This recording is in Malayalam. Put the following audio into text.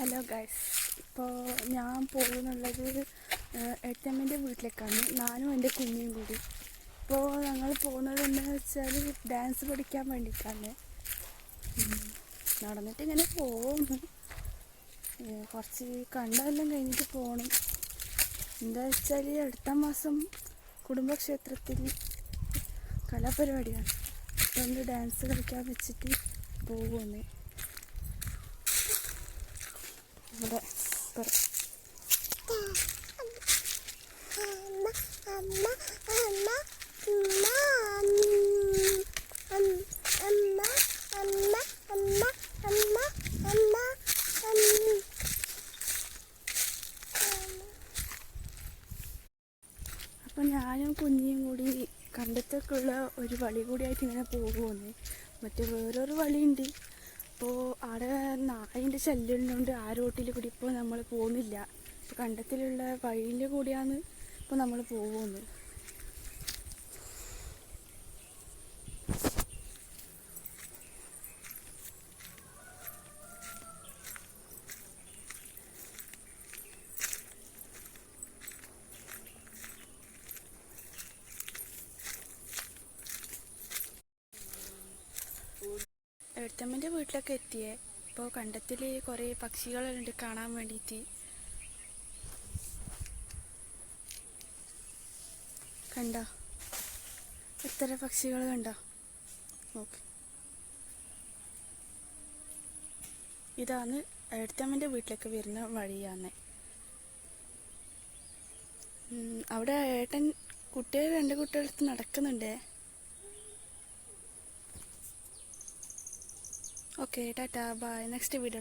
ഹലോ ഗൈസ്, ഇപ്പോൾ ഞാൻ പോകുന്നുള്ളത് ഏട്ടമ്മേൻ്റെ വീട്ടിലേക്കാണ്. ഞാനും എൻ്റെ കുഞ്ഞിയും കൂടി. ഇപ്പോൾ ഞങ്ങൾ പോകുന്നത് എന്താണെന്ന് വെച്ചാൽ ഡാൻസ് പഠിക്കാൻ വേണ്ടിയിട്ടാണ്. നടന്നിട്ട് ഇങ്ങനെ പോകുന്നു. കുറച്ച് കണ്ടെല്ലാം കഴിഞ്ഞിട്ട് പോകണം. എന്താ വെച്ചാൽ അടുത്ത മാസം കുടുംബക്ഷേത്രത്തിൽ കലാപരിപാടിയാണ്. അതുകൊണ്ട് ഡാൻസ് കളിക്കാൻ വെച്ചിട്ട് പോകുന്നു. ഇവിടെ അപ്പം ഞാനും കുഞ്ഞിയും കൂടി കണ്ടത്തേക്കുള്ള ഒരു വഴി കൂടിയായിട്ട് ഇങ്ങനെ പോകുമെന്ന്. മറ്റേ വേറൊരു വഴിയുണ്ട്. അപ്പോൾ അവിടെ നായിൻ്റെ ശല്യമുള്ളതുകൊണ്ട് ആ റോട്ടിൽ കൂടി ഇപ്പോൾ നമ്മൾ പോകുന്നില്ല. ഇപ്പോൾ കണ്ടത്തിലുള്ള വഴിയിൽ കൂടിയാണ് ഇപ്പോൾ നമ്മൾ പോകുന്നത്. ഏട്ടമ്മൻ്റെ വീട്ടിലൊക്കെ എത്തിയേ. ഇപ്പോൾ കണ്ടത്തിൽ കുറേ പക്ഷികളുണ്ട് കാണാൻ വേണ്ടിയിട്ട്. കണ്ടോ, എത്ര പക്ഷികൾ കണ്ടോ? ഓക്കെ, ഇതാണ് ഏട്ടമ്മൻ്റെ വീട്ടിലേക്ക് വരുന്ന വഴിയാണ്. അവിടെ ഏട്ടൻ രണ്ട് കുട്ടികളടുത്ത് നടക്കുന്നുണ്ടേ. Okay, tata, bye. Next video